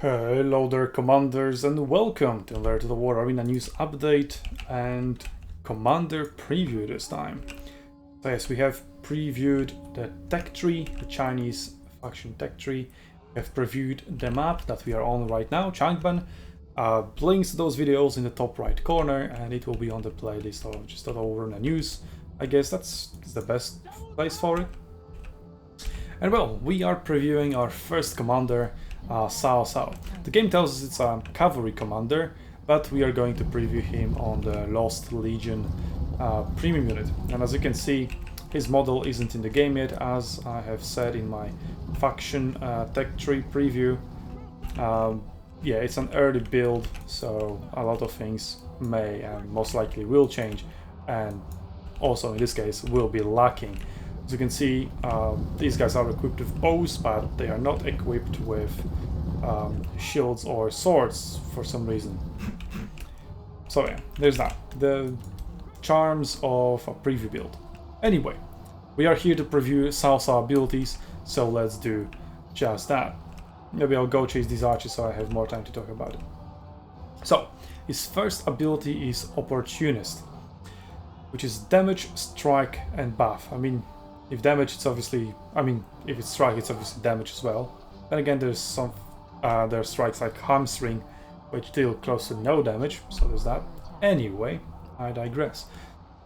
Hello there, commanders, and welcome to Alert to the War Arena news update and commander preview this time. So yes, we have previewed the tech tree, the Chinese faction tech tree. We have previewed the map that we are on right now, Changban. Links to those videos in the top right corner, and it will be on the playlist or just over in the news. I guess that's the best place for it. And well, we are previewing our first commander, Cao Cao. The game tells us it's a cavalry commander, but we are going to preview him on the Lost Legion premium unit. And as you can see, his model isn't in the game yet, as I have said in my faction tech tree preview. Yeah, it's an early build, so a lot of things may and most likely will change, and also in this case will be lacking. As you can see, these guys are equipped with bows, but they are not equipped with shields or swords for some reason. So yeah, there's that. The charms of a preview build. Anyway, we are here to preview Cao Cao abilities, so let's do just that. Maybe I'll go chase these archers so I have more time to talk about it. So, his first ability is Opportunist, which is damage, strike, and buff. I mean, if damage, it's obviously, if it's strike, it's obviously damage as well. Then again, there's some, there are strikes like hamstring, which deal close to no damage, so there's that. Anyway, I digress.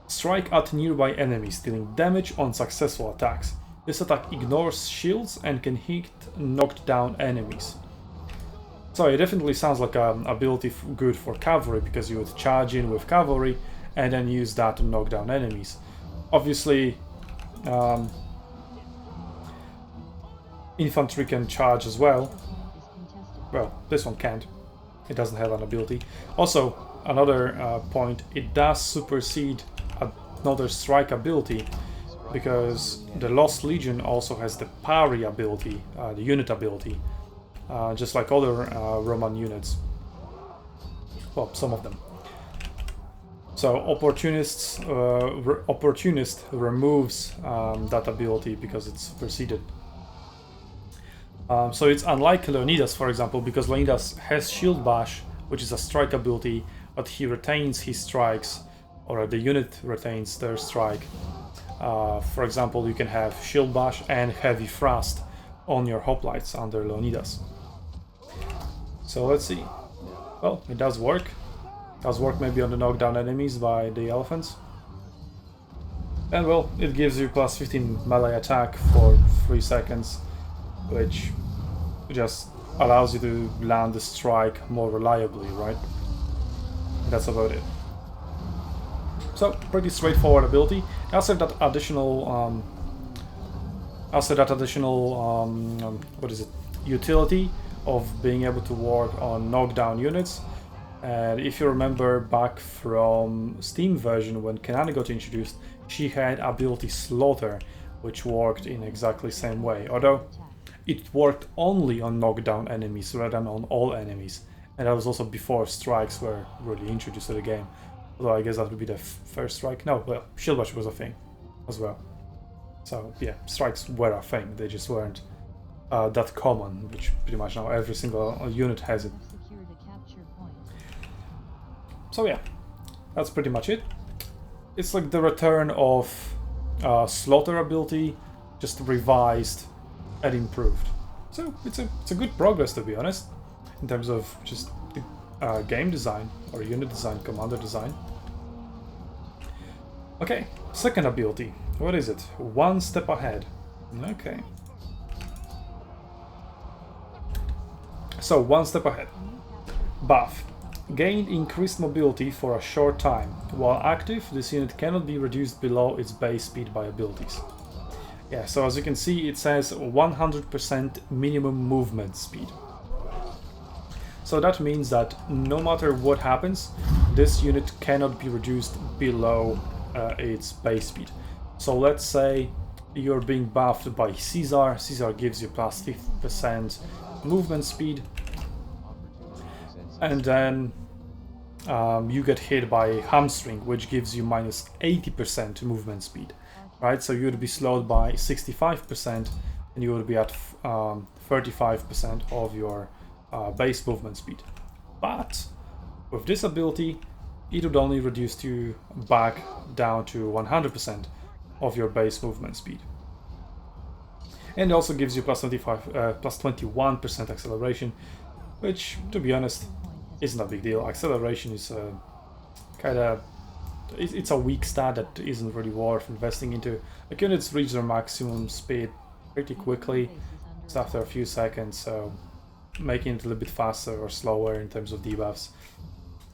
Strike at nearby enemies, dealing damage on successful attacks. This attack ignores shields and can hit knocked down enemies. So it definitely sounds like an ability good for cavalry, because you would charge in with cavalry and then use that to knock down enemies. Obviously, infantry can charge as well. Well, this one can't. It doesn't have an ability. Also, another point, it does supersede another strike ability, because the Lost Legion also has the parry ability, the unit ability, just like other Roman units. Well, some of them. So Opportunist removes that ability because it's superseded. So it's unlike Leonidas, for example, because Leonidas has Shield Bash, which is a strike ability, but he retains his strikes, or the unit retains their strike. For example, you can have Shield Bash and Heavy Thrust on your hoplites under Leonidas. So let's see. Well, it does work. It does work maybe on the knockdown enemies by the elephants. And well, it gives you plus 15 melee attack for 3 seconds, which just allows you to land the strike more reliably, right? That's about it. So, pretty straightforward ability. Also that additional, utility of being able to work on knockdown units. And if you remember back from Steam version when Kanani got introduced, she had ability Slaughter, which worked in exactly the same way. Although it worked only on knockdown enemies rather than on all enemies. And that was also before strikes were really introduced to the game. Although I guess that would be the first strike. No, well, Shield Bash was a thing as well. So yeah, strikes were a thing. They just weren't that common, which pretty much now every single unit has it. So yeah, that's pretty much it. It's like the return of Slaughter ability, just revised and improved. So it's a good progress, to be honest, in terms of just game design or unit design, commander design. Okay, second ability. What is it? One step ahead. Okay. So one step ahead. Buff. Gained increased mobility for a short time. While active, this unit cannot be reduced below its base speed by abilities. Yeah, so as you can see, it says 100% minimum movement speed. So that means that no matter what happens, this unit cannot be reduced below its base speed. So let's say you're being buffed by Caesar. Caesar gives you plus 50% movement speed. And then you get hit by Hamstring, which gives you minus 80% movement speed. Right, so you would be slowed by 65%, and you would be at 35% of your base movement speed. But with this ability, it would only reduce you back down to 100% of your base movement speed. And it also gives you plus 21% acceleration, which, to be honest, isn't a big deal. Acceleration is it's a weak stat that isn't really worth investing into. Like, units reach their maximum speed pretty quickly, just after a few seconds, so making it a little bit faster or slower in terms of debuffs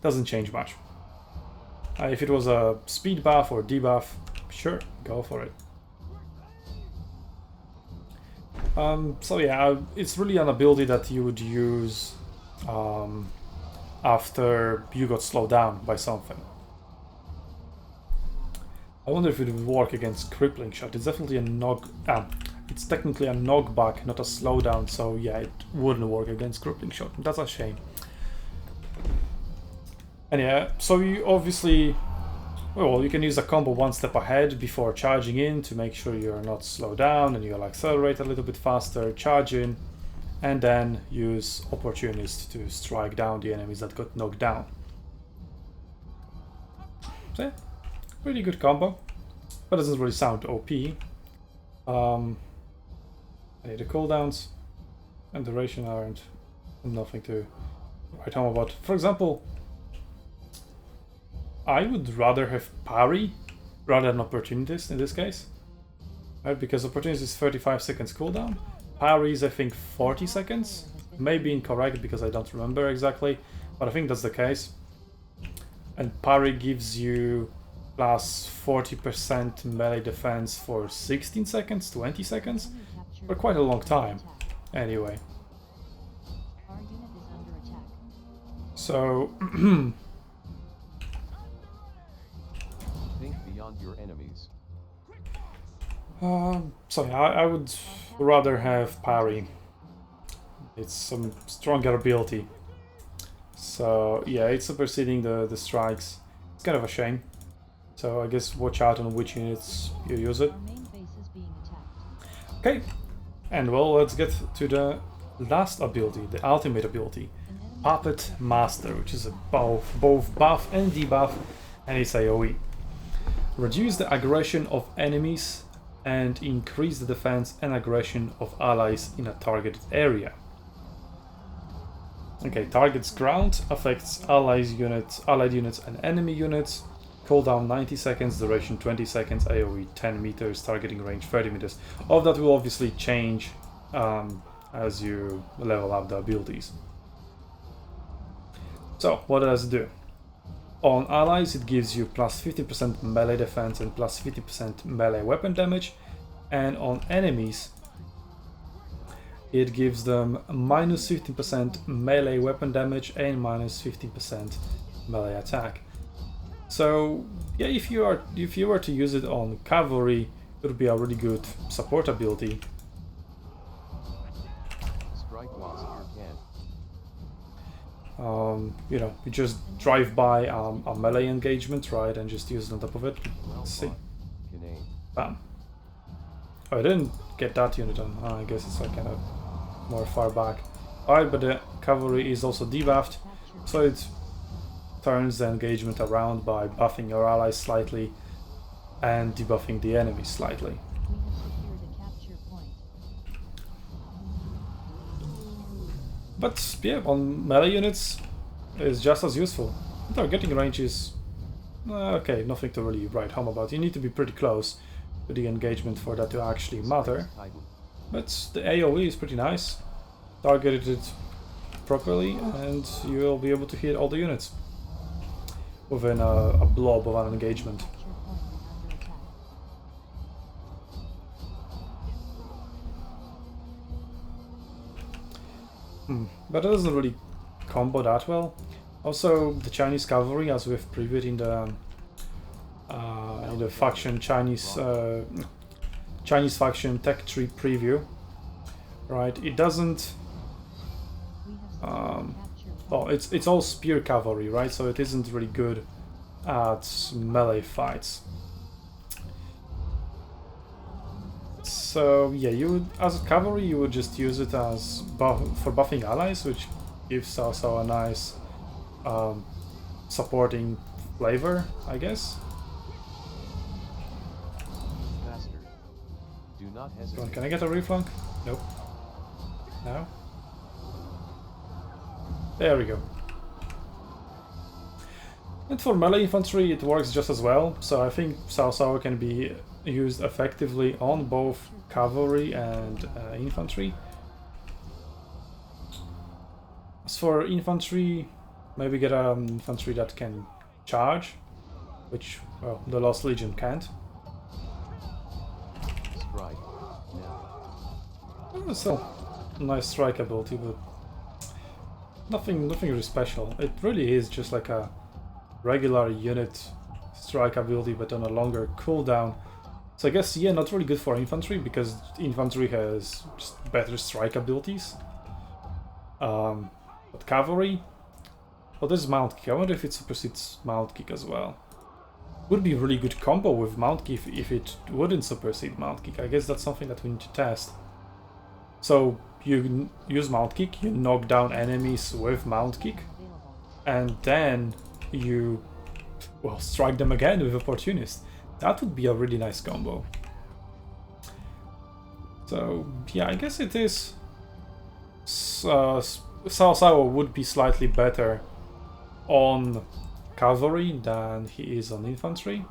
doesn't change much. If it was a speed buff or debuff, sure, go for it. So yeah, it's really an ability that you would use after you got slowed down by something. I wonder if it would work against Crippling Shot. It's definitely a it's technically a knockback, not a slowdown, so yeah, it wouldn't work against Crippling Shot. That's a shame. And yeah, so you obviously, well, you can use a combo one step ahead before charging in to make sure you're not slowed down, and you'll accelerate a little bit faster, charge in, and then use Opportunist to strike down the enemies that got knocked down. So yeah, really good combo, but doesn't really sound OP. The cooldowns and duration aren't nothing to write home about. For example, I would rather have parry rather than Opportunist in this case, right? Because Opportunist is 35 seconds cooldown, parry is I think 40 seconds. Maybe incorrect because I don't remember exactly, but I think that's the case. And parry gives you plus 40% melee defense for 16 seconds, 20 seconds, for quite a long time. Anyway, so think beyond your enemies. so yeah, I would rather have parry. It's some stronger ability. So yeah, it's superseding the strikes. It's kind of a shame. So I guess watch out on which units you use it. Okay, and well, let's get to the last ability, the ultimate ability, Puppet Master, which is a both buff and debuff, and it's AoE. Reduce the aggression of enemies and increase the defense and aggression of allies in a targeted area. Okay, targets ground, affects allied units and enemy units. Cooldown 90 seconds, duration 20 seconds, AoE 10 meters, targeting range 30 meters. All of that will obviously change as you level up the abilities. So, what does it do? On allies, it gives you plus 50% melee defense and plus 50% melee weapon damage. And on enemies, it gives them minus 15% melee weapon damage and minus 15% melee attack. So yeah, if you were to use it on cavalry, it would be a really good support ability. Strike whilst you can. You know, you just drive by a melee engagement, right, and just use it on top of it. Let's see. Bam. Oh, I didn't get that unit on. I guess it's like kind of more far back. Alright, but the cavalry is also debuffed, so it turns the engagement around by buffing your allies slightly and debuffing the enemy slightly. But yeah, on melee units it's just as useful. Targeting range is okay, nothing to really write home about. You need to be pretty close to the engagement for that to actually matter. But the AoE is pretty nice. Targeted it properly and you will be able to hit all the units within a blob of an engagement. But it doesn't really combo that well. Also, the Chinese cavalry, as we've previewed in the faction Chinese faction tech tree preview, right? It doesn't. Well, it's all spear cavalry, right? So it isn't really good at melee fights. So yeah, you would, as a cavalry, you would just use it as for buffing allies, which gives Cao Cao a nice supporting flavor, I guess. Faster. Do not hesitate. Can I get a reflunk? Nope. No? There we go. And for melee infantry it works just as well, so I think Cao Cao can be used effectively on both cavalry and infantry. As for infantry, maybe get infantry that can charge, which, well, the Lost Legion can't. Strike. Now. Still a nice strike ability, but nothing really special. It really is just like a regular unit strike ability, but on a longer cooldown. So I guess, yeah, not really good for infantry, because infantry has just better strike abilities. But cavalry, well, this is Mount Kick. I wonder if it supersedes Mount Kick as well. Would be a really good combo with Mount Kick if it wouldn't supersede Mount Kick. I guess that's something that we need to test. So you use Mount Kick, you knock down enemies with Mount Kick, and then you, well, strike them again with Opportunist. That would be a really nice combo. So yeah, I guess it is. Cao Cao would be slightly better on cavalry than he is on infantry.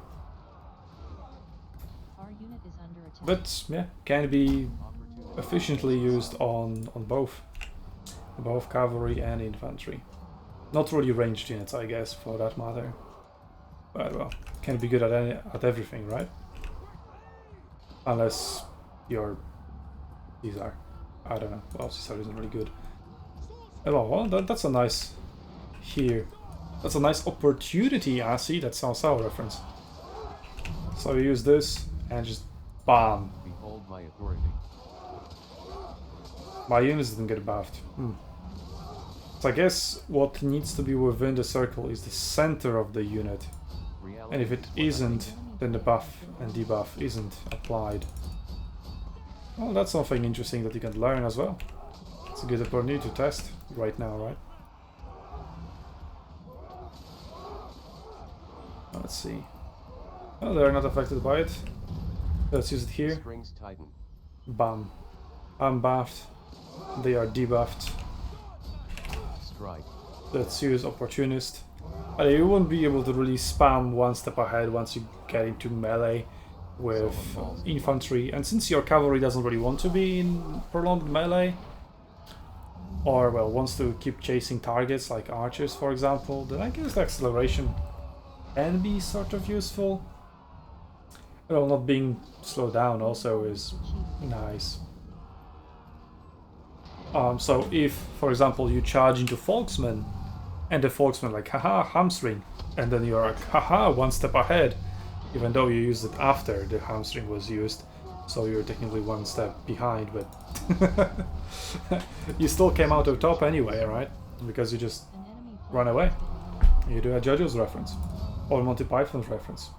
Our unit is under attack. But yeah, can be efficiently used on both cavalry and infantry. Not really ranged units, I guess, for that matter. But well, can be good at everything, right? Unless you're Caesar. I don't know. Well, Caesar isn't really good. Well, that's a nice here. That's a nice opportunity. I see that Cao Cao reference. So you use this and just bam. Behold my authority. My units didn't get buffed. So I guess what needs to be within the circle is the center of the unit. Reality And if it is what I isn't, then the buff and debuff isn't applied. Well, that's something interesting that you can learn as well. It's a good opportunity to test right now, right? Let's see. Oh, they're not affected by it. Let's use it here. Strings tighten. Bam. I'm buffed. They are debuffed. Strike. Let's use Opportunist. You won't be able to really spam one step ahead once you get into melee with infantry. And since your cavalry doesn't really want to be in prolonged melee, or well, wants to keep chasing targets like archers, for example, then I guess the acceleration can be sort of useful. Well, not being slowed down also is nice. So if, for example, you charge into Folksman, and the Folksman like, haha, hamstring, and then you're like, haha, one step ahead, even though you used it after the hamstring was used, so you're technically one step behind, but you still came out of top anyway, right? Because you just run away. You do a JoJo's reference, or Monty Python's reference.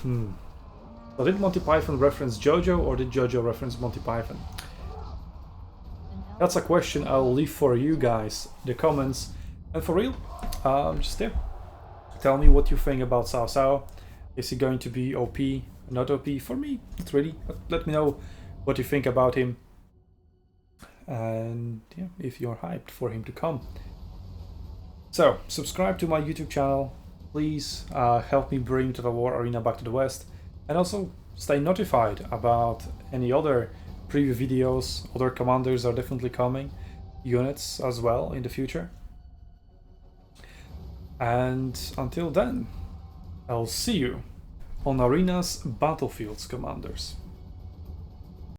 So did Monty Python reference JoJo, or did JoJo reference Monty Python? That's a question I'll leave for you guys in the comments. And for real, just there. Tell me what you think about Cao Cao. Is he going to be OP? Not OP? For me, not really. But let me know what you think about him. And yeah, if you're hyped for him to come. So, subscribe to my YouTube channel. Please help me bring the war arena back to the West. And also stay notified about any other preview videos. Other commanders are definitely coming, units as well in the future. And until then, I'll see you on Arena's battlefields, commanders.